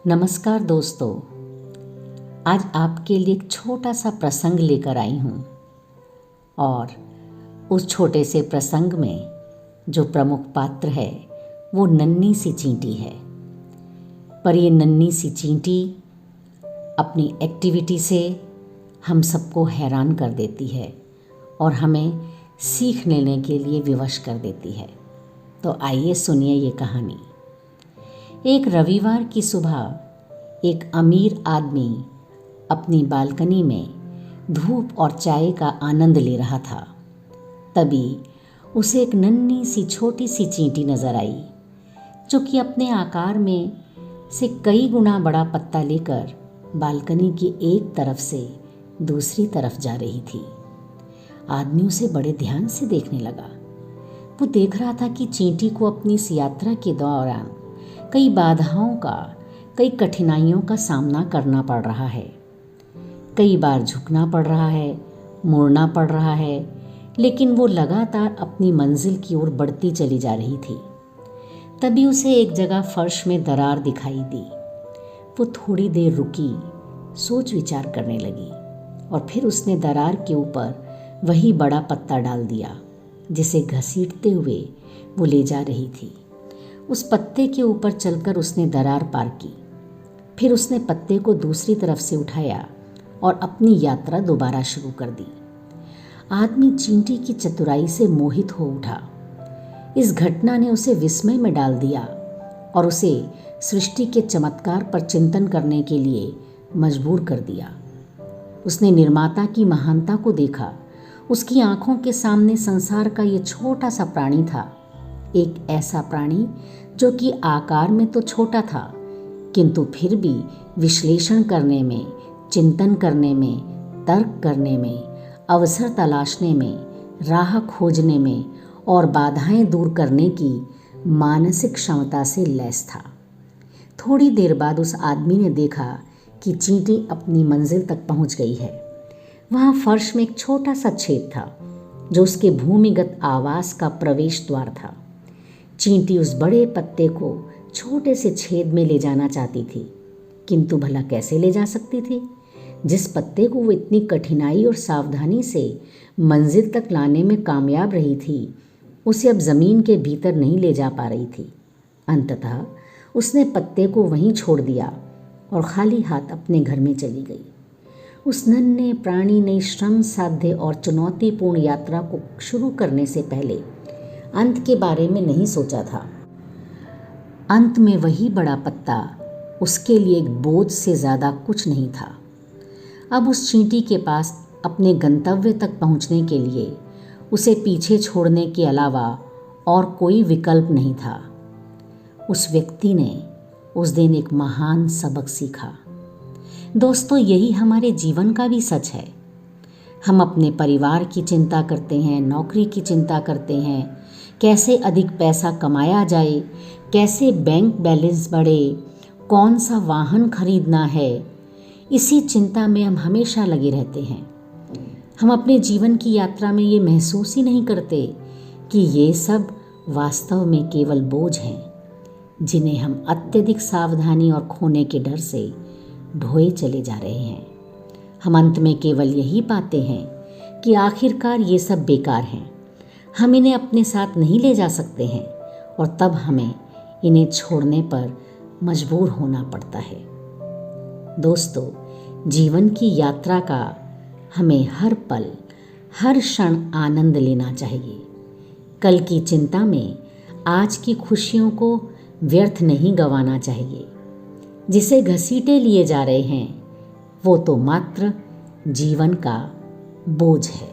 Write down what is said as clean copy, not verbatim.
नमस्कार दोस्तों, आज आपके लिए एक छोटा सा प्रसंग लेकर आई हूँ और उस छोटे से प्रसंग में जो प्रमुख पात्र है वो नन्ही सी चींटी है। पर ये नन्ही सी चींटी अपनी एक्टिविटी से हम सबको हैरान कर देती है और हमें सीख लेने के लिए विवश कर देती है। तो आइए सुनिए ये कहानी। एक रविवार की सुबह एक अमीर आदमी अपनी बालकनी में धूप और चाय का आनंद ले रहा था। तभी उसे एक नन्ही सी छोटी सी चींटी नजर आई, जो कि अपने आकार में से कई गुना बड़ा पत्ता लेकर बालकनी की एक तरफ से दूसरी तरफ जा रही थी। आदमी उसे बड़े ध्यान से देखने लगा। वो देख रहा था कि चींटी को अपनी इस यात्रा के दौरान कई बाधाओं का, कई कठिनाइयों का सामना करना पड़ रहा है। कई बार झुकना पड़ रहा है, मुड़ना पड़ रहा है, लेकिन वो लगातार अपनी मंजिल की ओर बढ़ती चली जा रही थी। तभी उसे एक जगह फर्श में दरार दिखाई दी। वो थोड़ी देर रुकी, सोच विचार करने लगी और फिर उसने दरार के ऊपर वही बड़ा पत्ता डाल दिया जिसे घसीटते हुए वो ले जा रही थी। उस पत्ते के ऊपर चलकर उसने दरार पार की। फिर उसने पत्ते को दूसरी तरफ से उठाया और अपनी यात्रा दोबारा शुरू कर दी। आदमी चींटी की चतुराई से मोहित हो उठा। इस घटना ने उसे विस्मय में डाल दिया और उसे सृष्टि के चमत्कार पर चिंतन करने के लिए मजबूर कर दिया। उसने निर्माता की महानता को देखा। उसकी आंखों के सामने संसार का ये छोटा सा प्राणी था, एक ऐसा प्राणी जो कि आकार में तो छोटा था, किंतु फिर भी विश्लेषण करने में, चिंतन करने में, तर्क करने में, अवसर तलाशने में, राह खोजने में और बाधाएं दूर करने की मानसिक क्षमता से लैस था। थोड़ी देर बाद उस आदमी ने देखा कि चींटी अपनी मंजिल तक पहुंच गई है। वहां फर्श में एक छोटा सा छेद था जो उसके भूमिगत आवास का प्रवेश द्वार था। चींटी उस बड़े पत्ते को छोटे से छेद में ले जाना चाहती थी, किंतु भला कैसे ले जा सकती थी? जिस पत्ते को वो इतनी कठिनाई और सावधानी से मंजिल तक लाने में कामयाब रही थी, उसे अब ज़मीन के भीतर नहीं ले जा पा रही थी। अंततः उसने पत्ते को वहीं छोड़ दिया और खाली हाथ अपने घर में चली गई। उस नन्हे प्राणी ने श्रम साध्य और चुनौतीपूर्ण यात्रा को शुरू करने से पहले अंत के बारे में नहीं सोचा था। अंत में वही बड़ा पत्ता उसके लिए एक बोझ से ज़्यादा कुछ नहीं था। अब उस चींटी के पास अपने गंतव्य तक पहुंचने के लिए उसे पीछे छोड़ने के अलावा और कोई विकल्प नहीं था। उस व्यक्ति ने उस दिन एक महान सबक सीखा। दोस्तों, यही हमारे जीवन का भी सच है। हम अपने परिवार की चिंता करते हैं, नौकरी की चिंता करते हैं, कैसे अधिक पैसा कमाया जाए, कैसे बैंक बैलेंस बढ़े, कौन सा वाहन खरीदना है। इसी चिंता में हम हमेशा लगे रहते हैं। हम अपने जीवन की यात्रा में ये महसूस ही नहीं करते कि ये सब वास्तव में केवल बोझ हैं, जिन्हें हम अत्यधिक सावधानी और खोने के डर से ढोए चले जा रहे हैं। हम अंत में केवल यही पाते हैं कि आखिरकार ये सब बेकार हैं, हम इन्हें अपने साथ नहीं ले जा सकते हैं और तब हमें इन्हें छोड़ने पर मजबूर होना पड़ता है। दोस्तों, जीवन की यात्रा का हमें हर पल, हर क्षण आनंद लेना चाहिए। कल की चिंता में आज की खुशियों को व्यर्थ नहीं गंवाना चाहिए। जिसे घसीटे लिए जा रहे हैं वो तो मात्र जीवन का बोझ है।